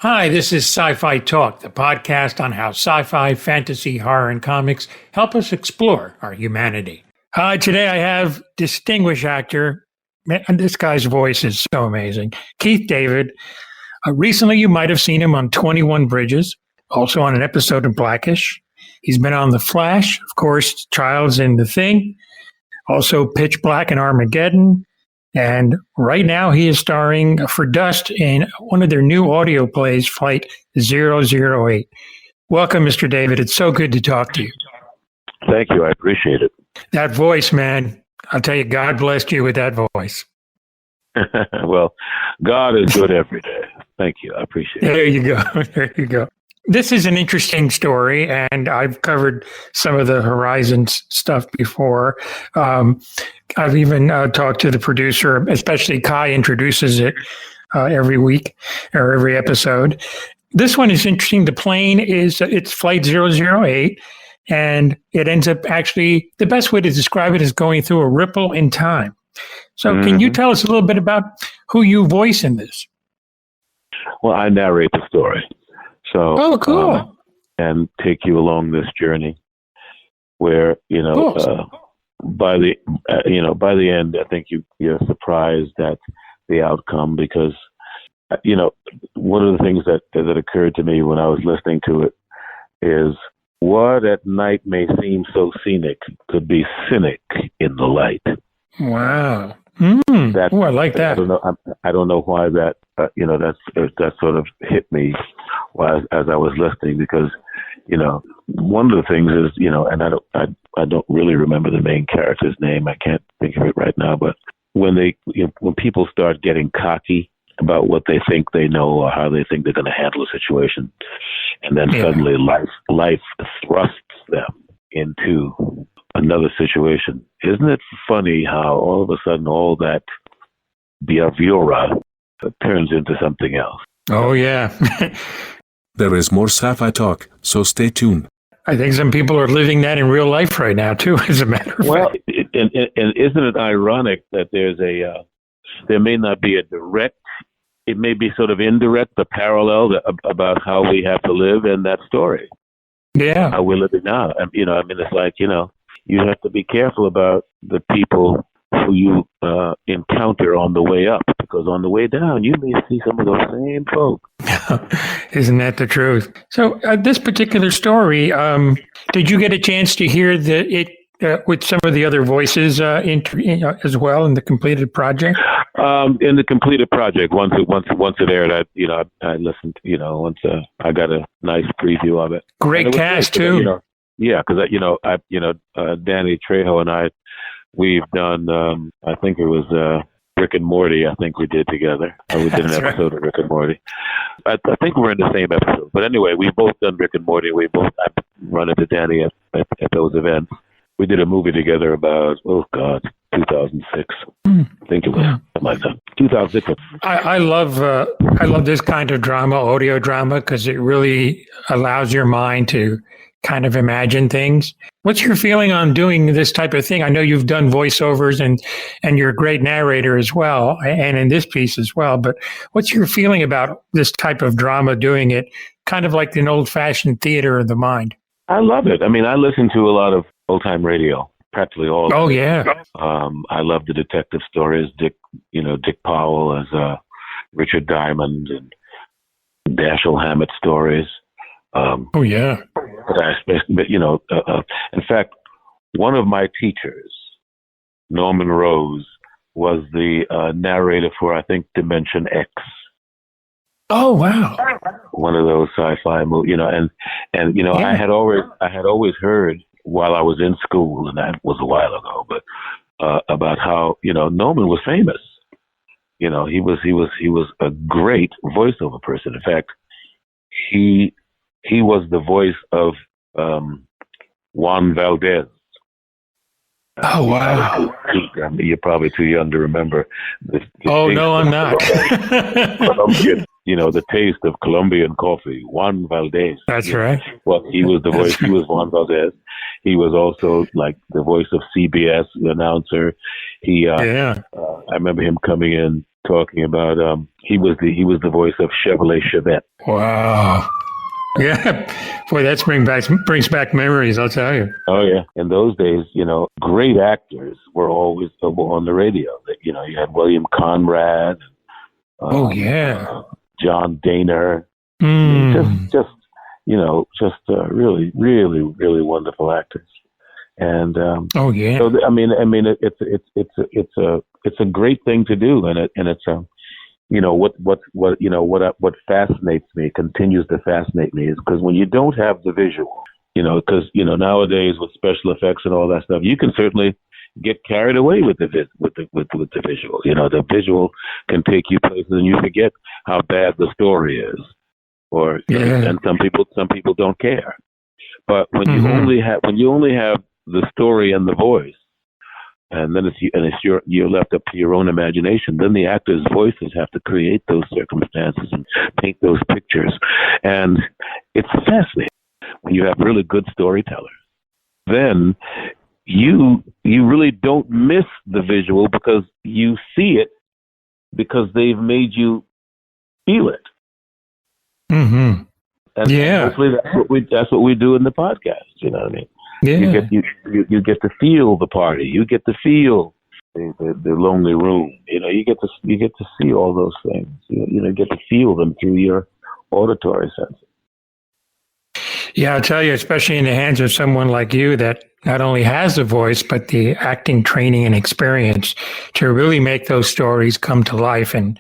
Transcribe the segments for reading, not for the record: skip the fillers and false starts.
Hi, this is Sci-Fi Talk, the podcast on how sci-fi, fantasy, horror, and comics help us explore our humanity. Today I have distinguished actor, and this guy's voice is so amazing, Keith David. Recently you might have seen him on 21 Bridges, also on an episode of Blackish. He's been on The Flash, of course, Trials in The Thing, also Pitch Black and Armageddon. And right now he is starring for Dust in one of their new audio plays, Flight 008. Welcome, Mr. David. It's so good to talk to you. Thank you. I appreciate it. That voice, man, I'll tell you, God blessed you with that voice. Well, God is good every day. Thank you. I appreciate it. There you go. There you go. This is an interesting story, and I've covered some of the Horizons stuff before. I've even talked to the producer, especially Kai introduces it every week or every episode. This one is interesting. The plane it's Flight 008, and it ends up actually, the best way to describe it is going through a ripple in time. So can you tell us a little bit about who you voice in this? Well, I narrate the story. So, cool. And take you along this journey where, Cool. by the end, I think you're surprised at the outcome because, one of the things that occurred to me when I was listening to it is what at night may seem so scenic could be cynic in the light. Wow. I like that. I don't know why that, that sort of hit me as I was listening because, one of the things is, and I don't really remember the main character's name. I can't think of it right now, but when when people start getting cocky about what they think they know or how they think they're going to handle a situation, and then suddenly life thrusts them into another situation. Isn't it funny how all of a sudden all that bravura turns into something else? Oh, yeah. There is more sci-fi talk, so stay tuned. I think some people are living that in real life right now, too, as a matter of fact. And isn't it ironic that there may not be a direct, it may be sort of indirect, the parallel about how we have to live in that story. Yeah. How we're living now. It's like, you have to be careful about the people who you encounter on the way up, because on the way down, you may see some of those same folk. Isn't that the truth? So this particular story, did you get a chance to hear it with some of the other voices as well in the completed project? In the completed project, once it aired, I listened. Once I got a nice preview of it. Great cast too. Yeah, because Danny Trejo and I, we've done. I think it was Rick and Morty. I think we did together. We did an episode of Rick and Morty. I think we're in the same episode. But anyway, we've both done Rick and Morty. I run into Danny at those events. We did a movie together about 2006. I think it was something like that. 2006. I love this kind of drama, audio drama, because it really allows your mind to kind of imagine things. What's your feeling on doing this type of thing? I know you've done voiceovers and you're a great narrator as well, and in this piece as well. But what's your feeling about this type of drama, doing it kind of like an old-fashioned theater of the mind? I love it. I listen to a lot of old-time radio, practically all of it. Oh, yeah. I love the detective stories, Dick Powell as Richard Diamond and Dashiell Hammett stories. Oh, yeah. In fact, one of my teachers, Norman Rose, was the narrator for, I think, Dimension X. Oh, wow. One of those sci-fi movies, yeah. I had always heard while I was in school, and that was a while ago, but about how, Norman was famous. He was a great voiceover person. In fact, he was the voice of Juan Valdez. Oh, wow. You're probably too young to remember. No, I'm not. Colombian, the taste of Colombian coffee, Juan Valdez. That's right. Well, he was the voice. He was Juan Valdez. he was also like the voice of CBS announcer. Yeah. I remember him coming in talking about he was the voice of Chevrolet Chevette. Wow. Yeah. Boy, that brings back memories, I'll tell you. Oh yeah. In those days, great actors were always on the radio. You had William Conrad, Oh, yeah. John Daner. Mm. Really, really, really wonderful actors. And Oh, yeah. so it's a great thing to do, and it's what fascinates me, continues to fascinate me, is because when you don't have the visual, because nowadays with special effects and all that stuff, you can certainly get carried away with the visual. The visual can take you places, and you forget how bad the story is, and some people don't care. But when you only have the story and the voice, and then you're left up to your own imagination, then the actors' voices have to create those circumstances and paint those pictures, and it's fascinating when you have really good storytellers. Then you really don't miss the visual because you see it because they've made you feel it. Mm-hmm. And hopefully that's what we do in the podcast. You know what I mean? Yeah. You get to feel the party. You get to feel the lonely room. You get to see all those things. You get to feel them through your auditory senses. Yeah, I'll tell you, especially in the hands of someone like you that not only has the voice, but the acting training and experience to really make those stories come to life. And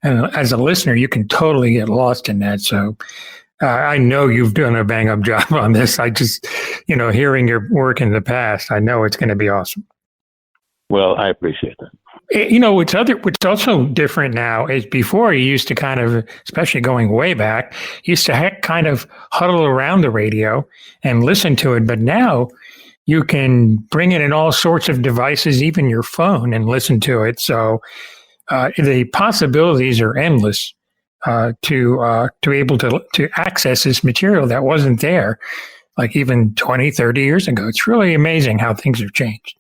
as a listener, you can totally get lost in that. So I know you've done a bang up job on this. I just, hearing your work in the past, I know it's going to be awesome. Well, I appreciate that. What's also different now is before you used to kind of, especially going way back, used to kind of huddle around the radio and listen to it. But now you can bring it in all sorts of devices, even your phone, and listen to it. So the possibilities are endless to be able to access this material that wasn't there like even 20, 30 years ago. It's really amazing how things have changed.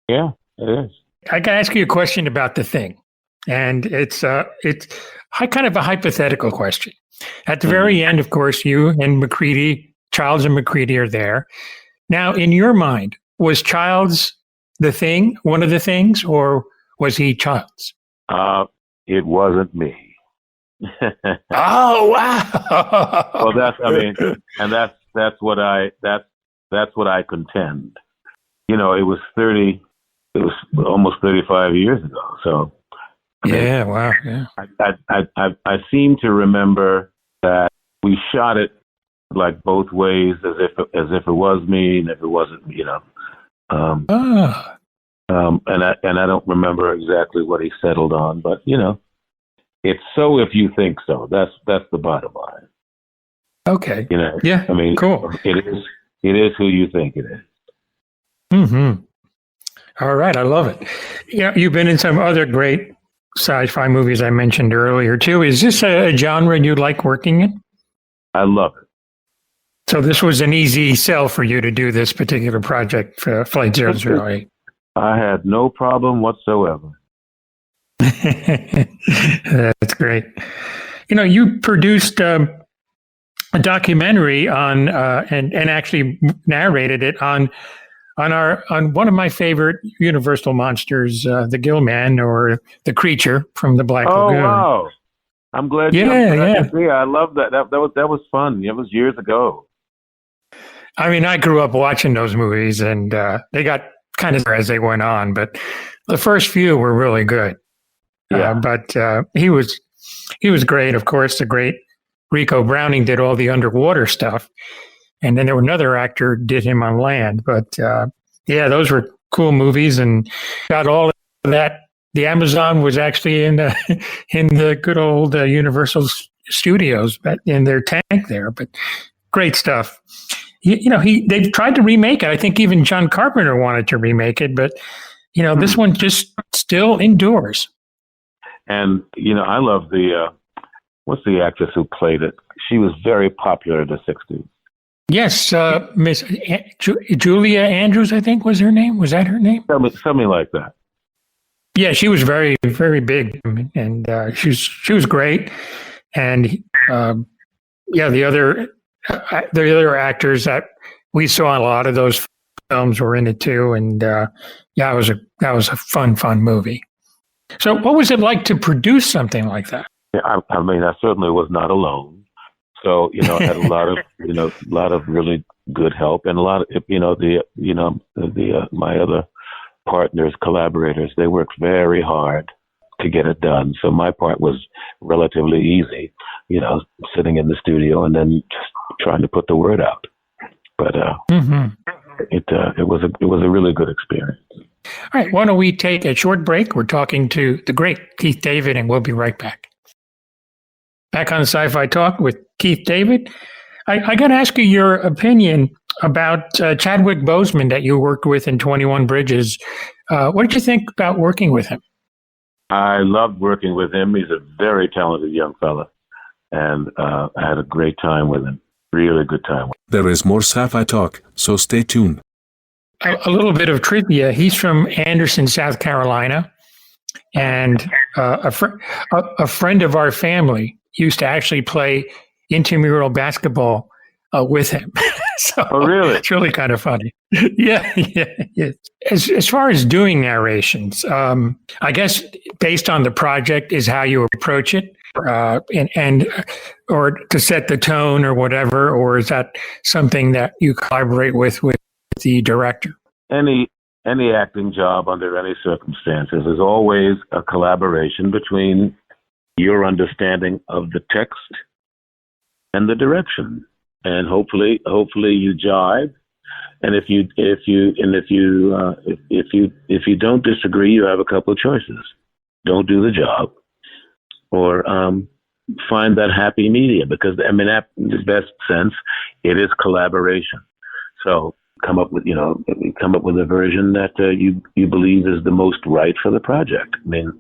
Yeah, it is. I got to ask you a question about The Thing, and it's kind of a hypothetical question. At the very end, of course, you and McCready, Childs and McCready are there. Now, in your mind, was Childs the thing, one of the things, or was he Childs? It wasn't me. Oh wow! Well, that's what I contend. It was almost 35 years ago. So wow, yeah. I seem to remember that we shot it like both ways, as if it was me and if it wasn't, and I don't remember exactly what he settled on, but it's so if you think so. That's the bottom line. Okay. Yeah. I mean, cool. It is who you think it is. Mm-hmm. All right, I love it. Yeah, you've been in some other great sci-fi movies I mentioned earlier too. Is this a genre you like working in? I love it. So this was an easy sell for you to do this particular project for Flight 008. I had no problem whatsoever. That's great. You produced a documentary on and actually narrated it on one of my favorite Universal monsters, the Gillman or the creature from the Black Lagoon. Oh wow! I'm glad. Yeah. I love that. That was fun. It was years ago. I mean, I grew up watching those movies, and they got kind of as they went on, but the first few were really good. Yeah. But he was great. Of course, the great Rico Browning did all the underwater stuff. And then there was another actor did him on land. But those were cool movies and got all of that. The Amazon was actually in the good old Universal Studios, but in their tank there. But great stuff. They've tried to remake it. I think even John Carpenter wanted to remake it, but this one just still endures. And I love what's the actress who played it? She was very popular in the '60s. Yes, Miss Julia Andrews, I think was her name. Was that her name? Something like that. Yeah, she was very, very big, and she was great. And yeah, the other actors that we saw in a lot of those films were in it too. And yeah, that was a fun movie. So, what was it like to produce something like that? Yeah, I mean, I certainly was not alone. So, I had a lot of, really good help, and a lot of, my other partners, collaborators, they worked very hard to get it done. So my part was relatively easy, sitting in the studio and then just trying to put the word out. But it was a really good experience. All right, why don't we take a short break? We're talking to the great Keith David, and we'll be right back. Back on Sci-Fi Talk with Keith David. I got to ask you your opinion about Chadwick Boseman that you worked with in 21 Bridges. What did you think about working with him? I loved working with him. He's a very talented young fella, and I had a great time with him. Really good time. There is more Sci-Fi Talk, so stay tuned. A little bit of trivia. He's from Anderson, South Carolina, and a friend of our family used to actually play intramural basketball with him. So oh, really? It's really kind of funny. Yeah. As far as doing narrations, I guess based on the project is how you approach it, and or to set the tone or whatever, or is that something that you collaborate with the director? Any acting job under any circumstances is always a collaboration between your understanding of the text and the direction, and hopefully you jive. And if you don't disagree, you have a couple of choices: don't do the job, or find that happy medium. Because in the best sense, it is collaboration. So come up with a version that you believe is the most right for the project. I mean,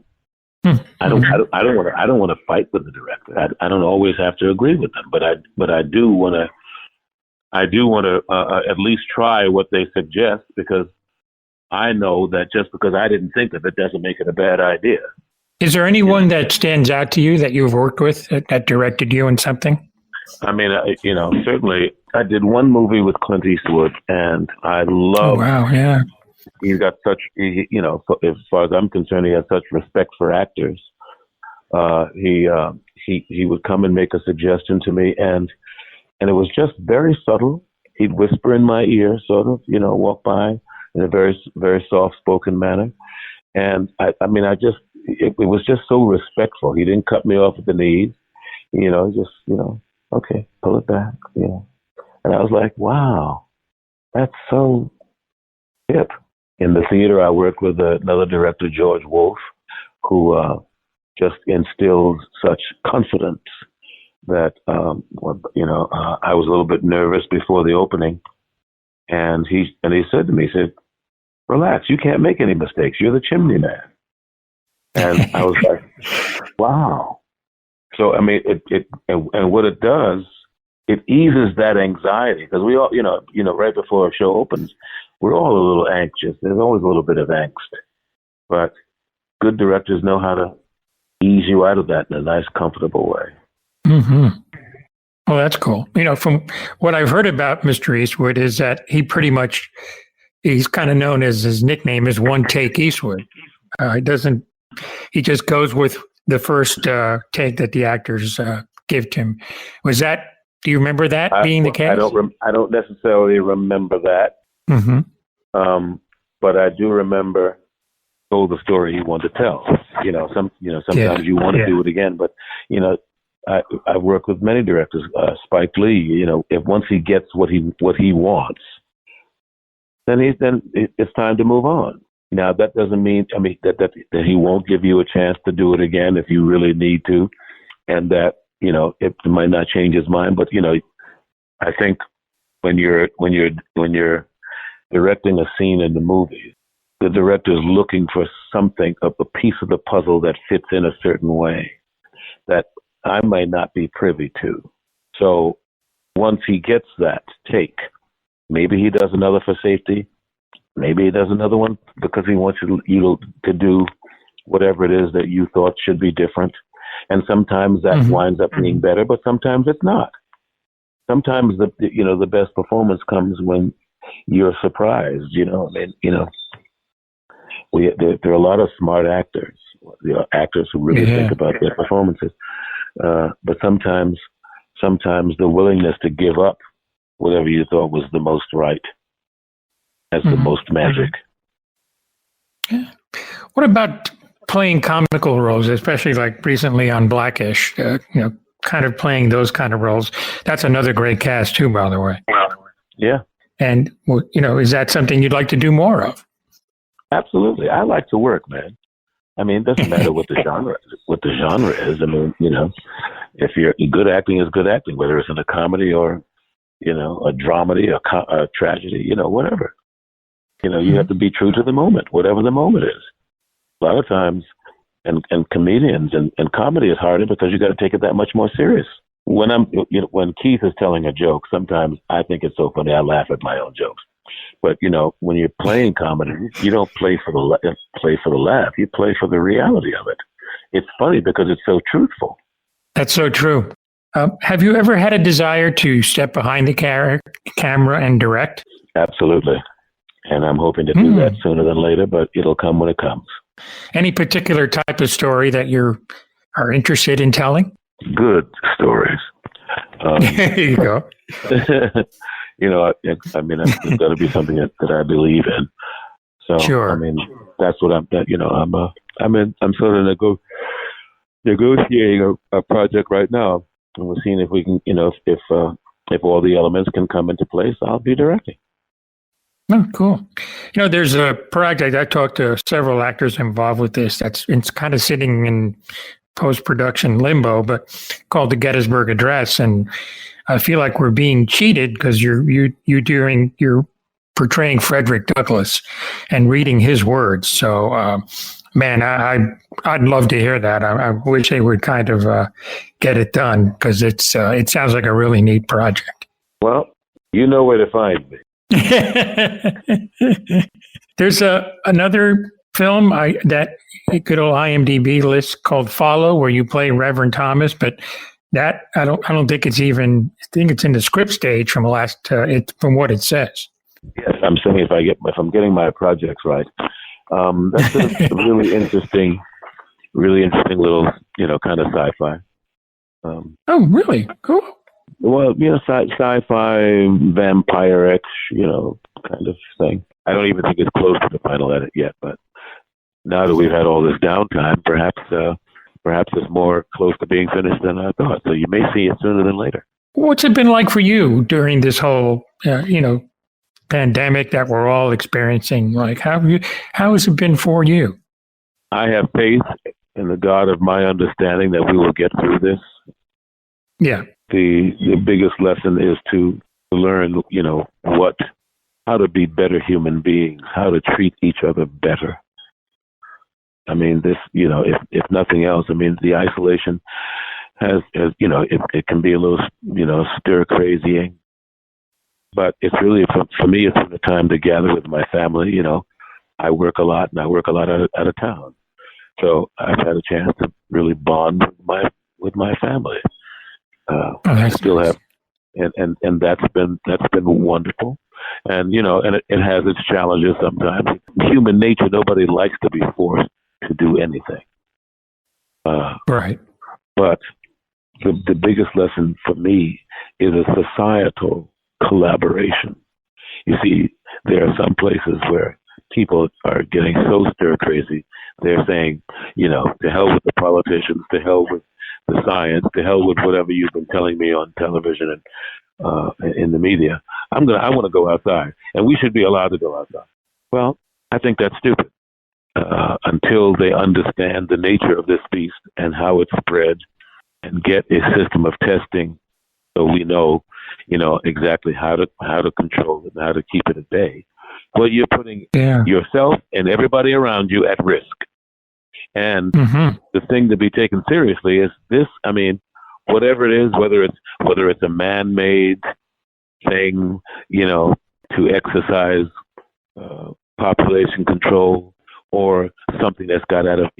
I don't want to fight with the director. I don't always have to agree with them, but I do want to at least try what they suggest, because I know that just because I didn't think of it doesn't make it a bad idea. Is there anyone that stands out to you that you've worked with that directed you in something? I mean, certainly I did one movie with Clint Eastwood, and I love. Oh, wow, yeah. He's got such, as far as I'm concerned, he has such respect for actors. He would come and make a suggestion to me, and it was just very subtle. He'd whisper in my ear, sort of, walk by in a very, very soft-spoken manner. And it was just so respectful. He didn't cut me off at the knees, okay, pull it back, And I was like, wow, that's so hip. In the theater, I worked with another director, George Wolfe, who just instilled such confidence that, I was a little bit nervous before the opening. And he said to me, relax, you can't make any mistakes. You're the chimney man. And I was like, wow. So, I mean, and what it does, it eases that anxiety, because we all, right before a show opens, we're all a little anxious. There's always a little bit of angst, but good directors know how to ease you out of that in a nice, comfortable way. Mm-hmm. Well, that's cool. From what I've heard about Mr. Eastwood is that he's kind of known as, his nickname is One Take Eastwood. He just goes with the first take that the actors give to him. Do you remember that being the case? I don't necessarily remember that. Mm-hmm. But I do remember told the story he wanted to tell. Sometimes you want to do it again, but I've worked with many directors. Spike Lee, if once he gets what he wants, then it's time to move on. Now that doesn't mean that he won't give you a chance to do it again if you really need to, and that it might not change his mind. But I think when you're directing a scene in the movie, the director is looking for something, a piece of the puzzle that fits in a certain way that I might not be privy to. So once he gets that take, maybe he does another for safety. Maybe he does another one because he wants you to do whatever it is that you thought should be different. And sometimes that winds up being better, but sometimes it's not. Sometimes the best performance comes when you're surprised. There are a lot of smart actors, actors who really think about their performances. But sometimes the willingness to give up whatever you thought was the most right has the most magic. Yeah. What about playing comical roles, especially like recently on Blackish? Kind of playing those kind of roles. That's another great cast too, by the way. Yeah. And is that something you'd like to do more of? Absolutely. I like to work, man. I mean, it doesn't matter what the genre is. I mean, if you're good acting is good acting, whether it's in a comedy or, a dramedy, a tragedy, whatever. You have to be true to the moment, whatever the moment is. A lot of times, and comedians and comedy is harder because you got to take it that much more serious. When Keith is telling a joke, sometimes I think it's so funny I laugh at my own jokes. But when you're playing comedy, you don't play for the laugh. You play for the reality of it. It's funny because it's so truthful. That's so true. Have you ever had a desire to step behind the camera and direct? Absolutely. And I'm hoping to do that sooner than later, but it'll come when it comes. Any particular type of story that you are interested in telling? Good stories. There you go. I mean, it's got to be something that I believe in. So, sure. I mean, that's what I'm sort of negotiating a project right now, and we're seeing if we can, if all the elements can come into place, I'll be directing. Oh, cool. There's a project, I talked to several actors involved with this, it's kind of sitting in post-production limbo, but called the Gettysburg Address. And I feel like we're being cheated because you're portraying Frederick Douglass and reading his words. So, man, I'd love to hear that. I wish they would kind of get it done because it sounds like a really neat project. Well, you know where to find me. There's another film that good old IMDb list called Follow, where you play Reverend Thomas, but that I don't think it's even. I think it's in the script stage from from what it says. Yes, I'm saying if I'm getting my projects right, that's a really interesting little kind of sci-fi. Oh, really? Cool. Well, sci-fi, vampire-ish, kind of thing. I don't even think it's close to the final edit yet, but now that we've had all this downtime, perhaps it's more close to being finished than I thought. So you may see it sooner than later. What's it been like for you during this whole, pandemic that we're all experiencing? Like, how has it been for you? I have faith in the God of my understanding that we will get through this. Yeah. The biggest lesson is to learn, how to be better human beings, how to treat each other better. I mean, this, if nothing else, I mean, the isolation has it can be a little, stir crazying, but it's really, for me, it's a time to gather with my family. I work a lot and I work a lot out of town. So I've had a chance to really bond with my family. I still have, and that's been wonderful, and it has its challenges sometimes. Human nature, nobody likes to be forced to do anything. Right. But the biggest lesson for me is a societal collaboration. You see, there are some places where people are getting so stir crazy. They're saying, to hell with the politicians, to hell with the science, to hell with whatever you've been telling me on television and in the media. I want to go outside, and we should be allowed to go outside. Well, I think that's stupid. Until they understand the nature of this beast and how it's spread, and get a system of testing, so we know, exactly how to control it and how to keep it at bay. Well, you're putting yourself and everybody around you at risk. And the thing to be taken seriously is this. I mean, whatever it is, whether it's a man-made thing, to exercise population control, or something that's got out of,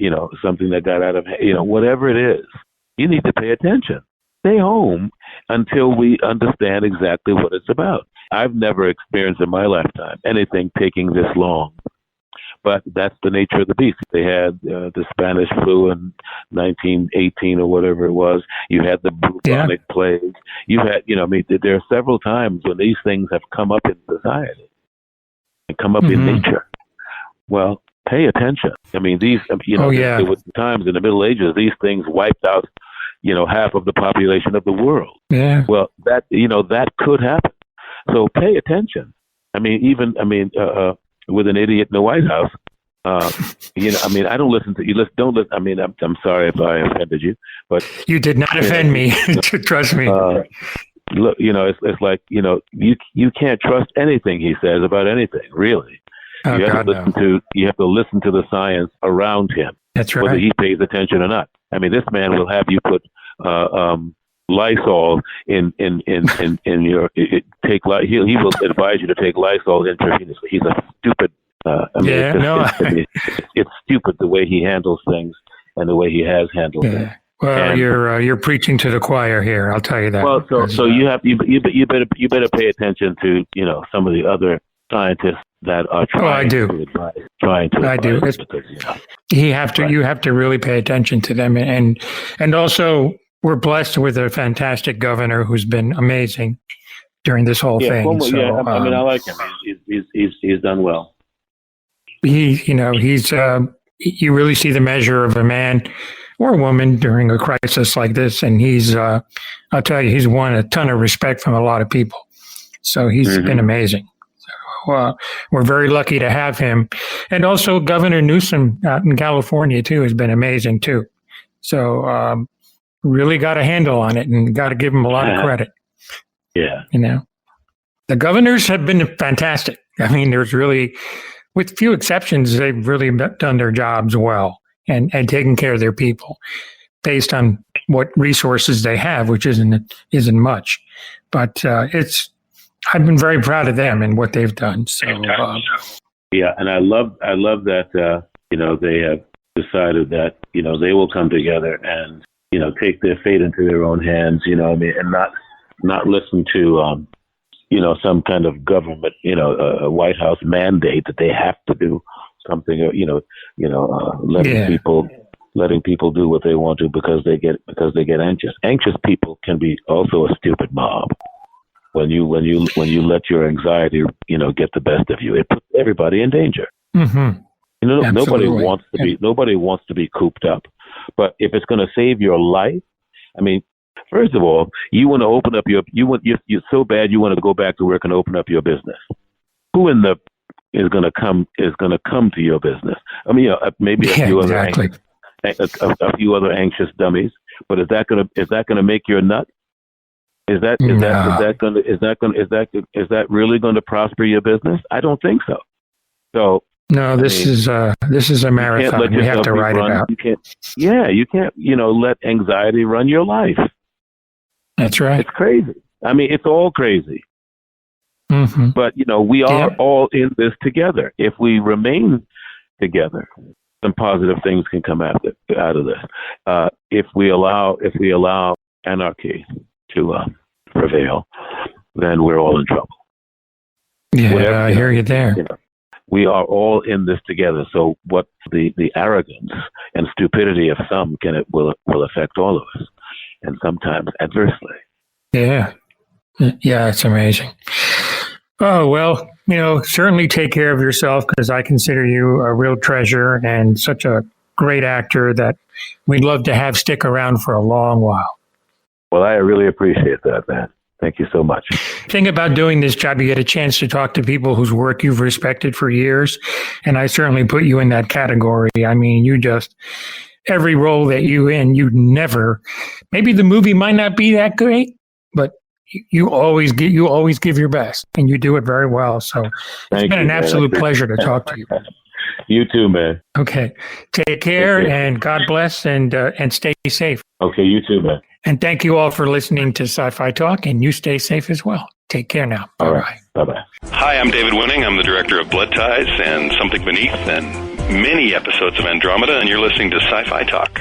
whatever it is, you need to pay attention. Stay home until we understand exactly what it's about. I've never experienced in my lifetime anything taking this long. But that's the nature of the beast. They had the Spanish flu in 1918 or whatever it was. You had the bubonic plague. You had, there are several times when these things have come up in society and come up in nature. Well, pay attention. I mean, there were times in the Middle Ages, these things wiped out, half of the population of the world. Yeah. Well, that could happen. So pay attention. I mean, with an idiot in the White House, I don't listen to you. Don't listen. I mean, I'm sorry if I offended you, but you did not offend me. Trust me. Look, it's like you can't trust anything he says about anything, really. Oh, you have to listen to the science around him. That's right. Whether he pays attention or not. I mean, this man will have you put Lysol in your he will advise you to take Lysol intravenously. He's a stupid. It's stupid the way he handles things and the way he has handled things. Well, you're preaching to the choir here. I'll tell you that. Well, so you better pay attention to some of the other scientists that are trying to advise. I do. Because, you have to really pay attention to them, and also we're blessed with a fantastic governor who's been amazing during this whole thing. I like him. He's done well. You really see the measure of a man or a woman during a crisis like this, and I'll tell you, he's won a ton of respect from a lot of people. So he's been amazing. So we're very lucky to have him, and also Governor Newsom out in California too has been amazing too. So really got a handle on it, and got to give him a lot of credit. Yeah, the governors have been fantastic. I mean, there's really, with few exceptions, they've really done their jobs well and taken care of their people based on what resources they have, which isn't much. But I've been very proud of them and what they've done. So and I love that they have decided that they will come together and take their fate into their own hands. And not listen to some kind of government, a White House mandate that they have to do something, letting people do what they want to because they get anxious. Anxious people can be also a stupid mob. When you let your anxiety, get the best of you, it puts everybody in danger. Mm-hmm. Nobody wants to be cooped up. But if it's going to save your life, I mean, first of all, you want to open up you're so bad you want to go back to work and open up your business. Who is going to come to your business? I mean, maybe a few other anxious dummies. But is that going to make you a nut? Is that really going to prosper your business? I don't think so. So no, this is a marathon. We have to ride it out. You can't let anxiety run your life. That's right. It's crazy. I mean, it's all crazy. Mm-hmm. But we are all in this together. If we remain together, some positive things can come out of this. If we allow anarchy to prevail, then we're all in trouble. Yeah, I hear you there. We are all in this together. So what the arrogance and stupidity of some will affect all of us, and sometimes adversely. Yeah, it's amazing. Oh, well, certainly take care of yourself, because I consider you a real treasure and such a great actor that we'd love to have stick around for a long while. Well, I really appreciate that, man. Thank you so much. The thing about doing this job, you get a chance to talk to people whose work you've respected for years. And I certainly put you in that category. I mean, every role that you never, maybe the movie might not be that great, but you always give your best, and you do it very well. So it's been an absolute pleasure to talk to you. You too, man. Okay. Take care, and God bless, and stay safe. Okay, you too, man. And thank you all for listening to Sci-Fi Talk, and you stay safe as well. Take care now. All Bye-bye. right. Bye-bye. Hi, I'm David Winning. I'm the director of Blood Ties and Something Beneath and many episodes of Andromeda, and you're listening to Sci-Fi Talk.